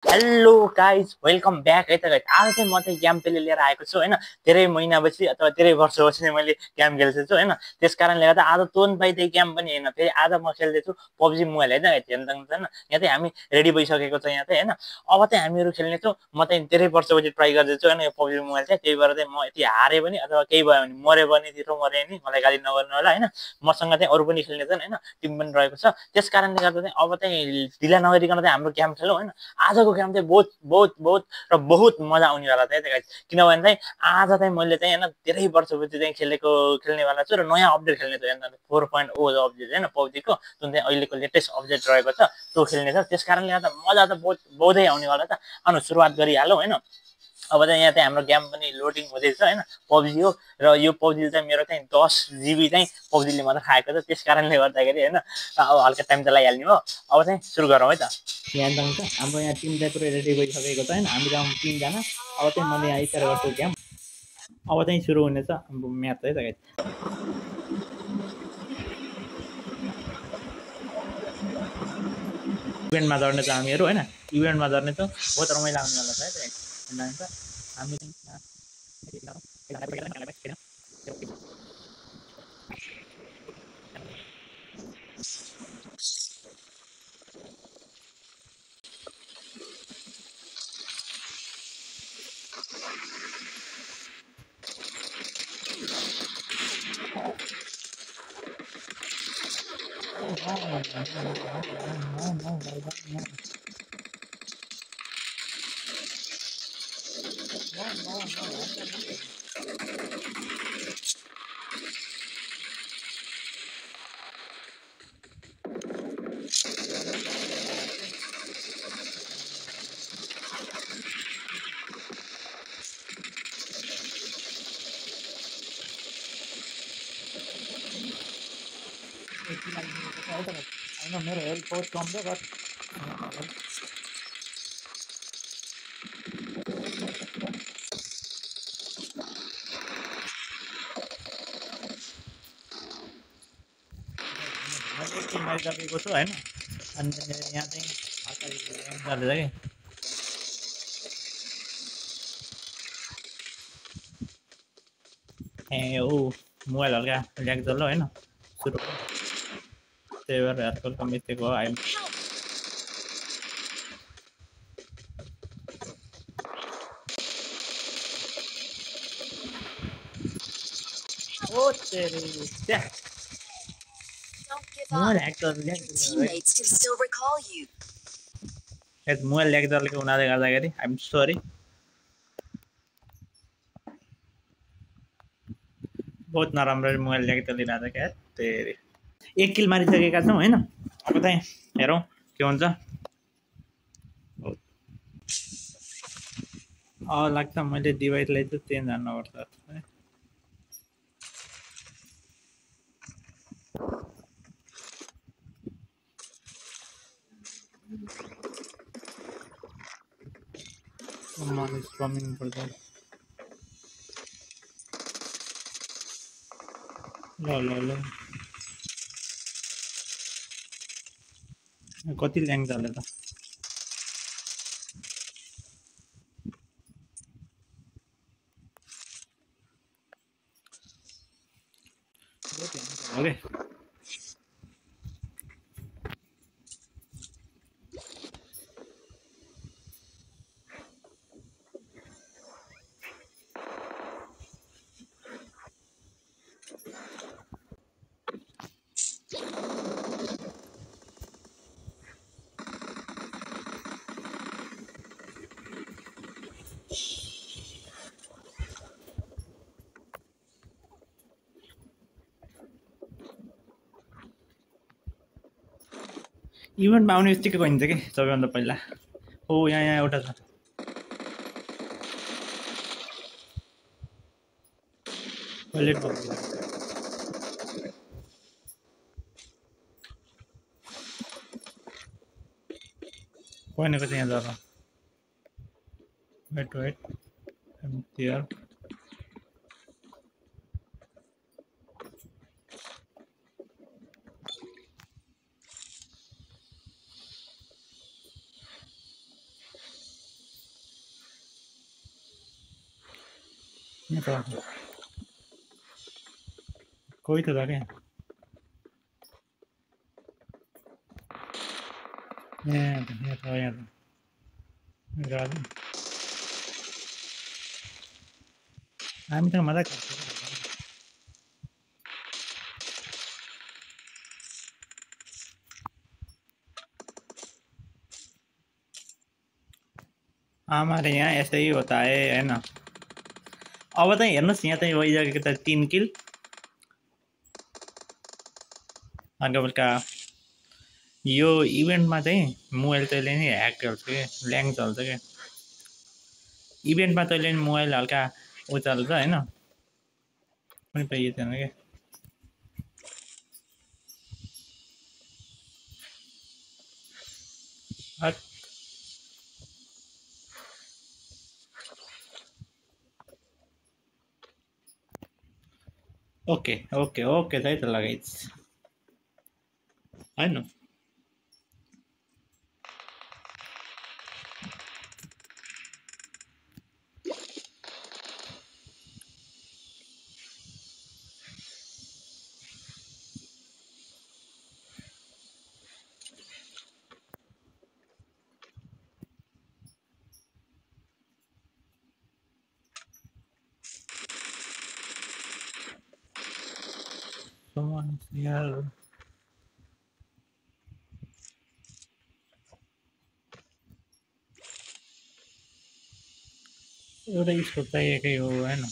Hello guys welcome back है त guys आज चाहिँ म चाहिँ गेम प्ले लिएर आएको छु होइन धेरै महिनापछि अथवा धेरै वर्षपछि चाहिँ मैले गेम खेल्दैछु होइन त्यस कारणले गर्दा आज तोन पाइदिए गेम पनि होइन फेरि आज म खेल्दैछु पब्जी मोबाइल होइन हेर्नु होइन यहाँ चाहिँ हामी रेडी भइसकेको छ यहाँ चाहिँ होइन अब चाहिँ हामीहरू खेल्नेछौँ म चाहिँ धेरै वर्षपछि ट्राई गर्दैछु होइन यो पब्जी मोबाइल चाहिँ त्यही भएर चाहिँ म यति हारेँ पनि अथवा केही भयो भने मऱ्यो भने तिरो मऱ्यो नि मलाई गाली नगर्नु होला होइन मसँग चाहिँ अरू पनि खेल्नेछन् होइन टिम पनि रहेको छ त्यस कारणले गर्दा चाहिँ अब चाहिँ ढिला नगरिकन चाहिँ हाम्रो गेम खेलौँ होइन आजको गेम चाहिँ बहुत बहुत बहुत र बहुत मजा आउनेवाला छ है त गाइस किनभने चाहिँ आज चाहिँ मैले चाहिँ होइन धेरै वर्षपछि चाहिँ खेल्नेवाला छु र नयाँ अपडेट खेल्ने छु होइन 4.0 अपडेट होइन पब्जीको जुन चाहिँ अहिलेको लेटेस्ट अपडेट रहेको छ त्यो खेल्ने छ त्यस कारणले गर्दा मजा त बहुतै आउनेवाला छ अनि सुरुवात गरिहालौँ होइन अब चाहिँ यहाँ चाहिँ हाम्रो गेम पनि लोडिङ हुँदैछ होइन पब्जी हो र यो पब्जी चाहिँ मेरो चाहिँ 10 GB चाहिँ पब्जीले मात्र खाएको छ त्यस कारणले गर्दाखेरि होइन अब हल्का टाइम त लगाइहाल्ने हो अब चाहिँ सुरु गरौँ है त यहाँ त हाम्रो यहाँ टिम चाहिँ पुरै रेडी भइसकेको छ होइन हामी गाउँमा 3 जना अब चाहिँ मैले यहाँ स्टार्ट गर्छु गेम अब चाहिँ सुरु हुनेछ हाम्रो म्याच है त गाइस इभेन्टमा झर्ने छ हामीहरू होइन इभेन्टमा झर्ने छ बहुत रमाइलो आउनेवाला छ है त हामी मेरो हेल्थ बहुत कम छ बट एकछिन मारिसकेको छु होइन अनि यहाँ चाहिँ हल्का कि ए ऊ मोबाइल हल्का ल्याग जल्लो होइन सुरु त्यही भएर हल्का मिस्टेक हो आयो ओ तेरी क्या मोबाइल ह्याक मोबाइल ल्याग जलेको हुनाले गर्दाखेरि आइएम सरी बहुत नराम्रो मोबाइल ल्याग चलिरहेको छ क्या तेरी एक किल मारिसकेका छौँ होइन अब चाहिँ हेरौँ के हुन्छ लाग्छ मैले डिभाइसलाई चाहिँ चेन्ज हान्नुपर्छ है Someone is coming for that. ल कति ल्याङ चल्यो त ओके इभेन्टमा आउने बित्तिकै भइन्छ कि सबैभन्दा पहिला हो यहाँ एउटा छ कहिले भनेको चाहिँ यहाँ जरा वेट here यहाँ त कोही त छ क्या यहाँ त गाडी हामी त मजा हमारे यहाँ ऐसे ही होता है ना। अब चाहिँ हेर्नुहोस् यहाँ चाहिँ भइसकेको त 3 किल अर्को बेलुका यो इभेन्टमा चाहिँ मोबाइल तैँले नि ह्याक गर्छ क्या ल्याङ चल्छ क्या इभेन्टमा तैँले नि मोबाइल हल्का ऊ चल्छ होइन कुनै पाइए थिएन क्या ओके ओके ओके त्यही त लगाइस् होइन someone's here एउटा स्कोप चाहिएकै हो होइन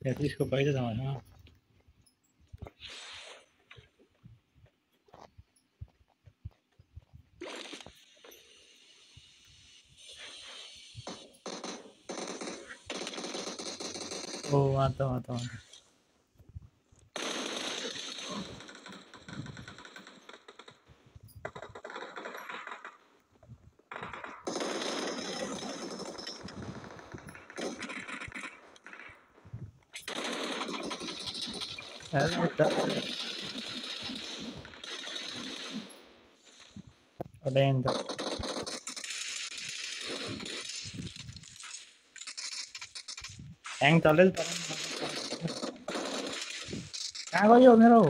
त्यहाँ स्कोप पाइन्छ त भन ओ वाता Adentro. Hang चलेल कहाँ गयो मेरो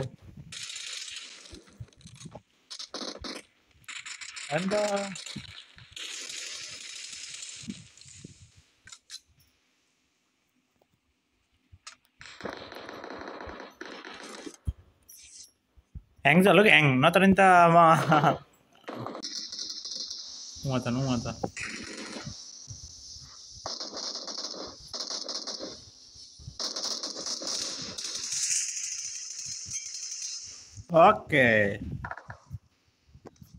अन्त ह्याङ चल्यो कि ह्याङ नत्र नि त म त ओके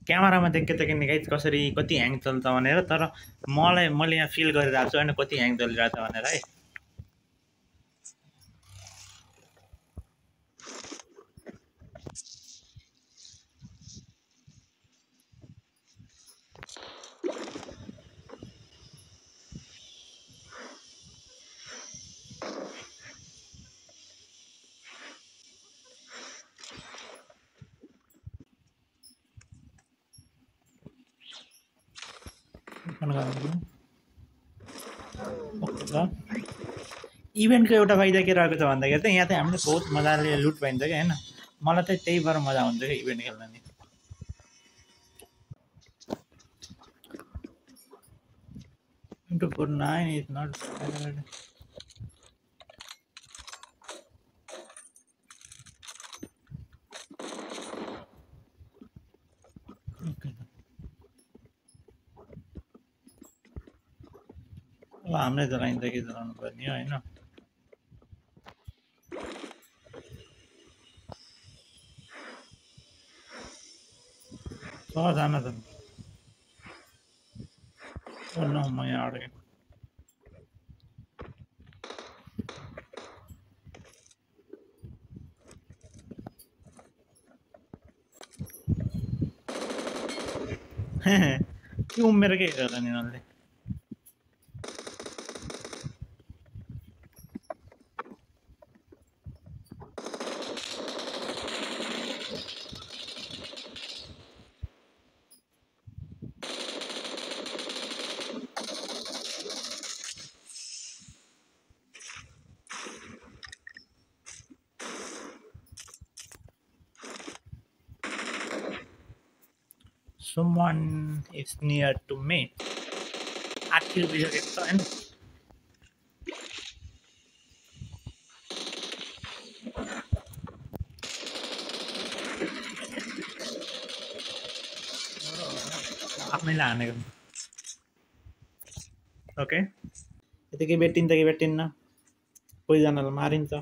क्यामेरामा देख्यो त किन गाइस कसरी कति ह्याङ चल्छ भनेर तर मैले यहाँ फिल गरिरहेको छु होइन कति ह्याङ चलिरहेको छ भनेर है इभेन्टको एउटा फाइदा के रहेको छ भन्दाखेरि चाहिँ यहाँ चाहिँ हामीले बहुत मजाले लुट पाइन्छ क्या होइन मलाई चाहिँ त्यही भएर मजा हुन्छ क्या इभेन्ट खेल्न नि 249 is not bad. Okay. अब हामीले जलाइन्छ कि जलाउनु पर्ने हो होइन जान त न म यहाँ अड्केँ के उमेर के गर्दा नि उनीहरूले Someone is near to me. आखिर बिजोगे तो है ना आफ्नै लाने ओके यतिकै बेटिन्छ कि बेटिन्न कोहीजनालाई मारिन्छ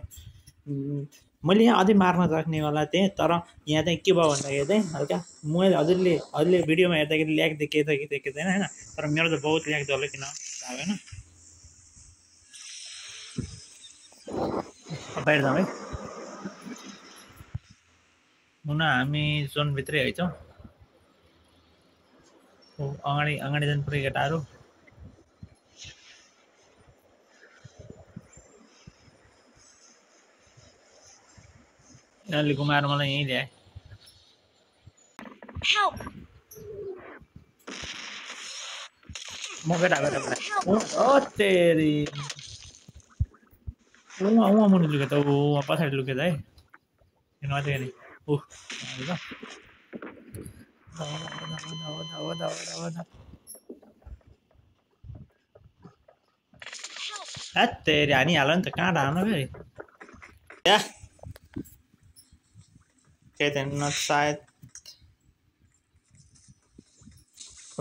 मैले यहाँ अझै मार्न सक्नेवाला थिएँ तर यहाँ चाहिँ के भयो भन्दाखेरि चाहिँ हल्का मैले हजुरले भिडियोमा हेर्दाखेरि ल्याग देखेको छ कि देखेको छैन होइन तर मेरो त बहुत ल्याग जल्यो किन थाहा भएन बाहिर जाउँ है हुन हामी जोनभित्रै हैछौँ अगाडि जानु पऱ्यो केटाहरू यिनीहरूले घुमाएर मलाई यहीँ ल्याए म केटाको तेरी मुनि लुके त पछाडि लुके त है नदियो नि तेरी हानिहाल्यो नि त कहाँ ढाल्नु फेरि केही थिएन सायद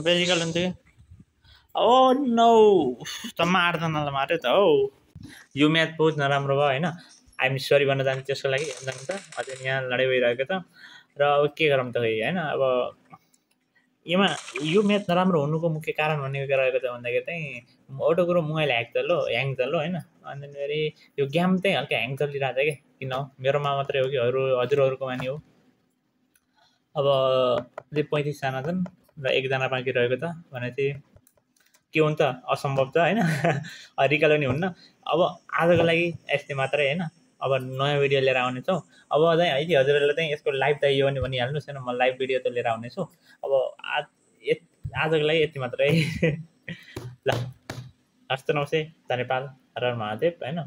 बेजिकल हुन्थ्यो ओ नो तँमा 8 जनालाई मार्यो त हौ यो म्याच बहुत नराम्रो भयो होइन आइएम सरी भन्न जान्छु त्यसको लागि जानु त अझै यहाँ लडाइँ भइरहेको छ र अब के गरौँ त खै होइन अब यो म्याच नराम्रो हुनुको मुख्य कारण भनेको के रहेको छ भन्दाखेरि चाहिँ एउटा कुरो मोबाइल ह्याङ चल्यो होइन अनि फेरि यो गेम चाहिँ हल्का ह्याङ चलिरहेको छ कि किन हो मेरोमा मात्रै हो कि हजुरहरूकोमा नि हो अब 35 जना छन् र 1 जना बाँकी रहेको छ भनेपछि के हुन्छ असम्भव छ होइन रिकल पनि हुन्न अब आजको लागि यस्तै मात्रै होइन अब नयाँ भिडियो लिएर आउनेछौँ अब चाहिँ है हजुरहरूले चाहिँ यसको लाइभ चाहियो भने भनिहाल्नुहोस् होइन म लाइभ भिडियो त लिएर आउनेछु अब आजको लागि यति मात्रै ल हस्त नमस्ते धन्यवाद हर महादेव होइन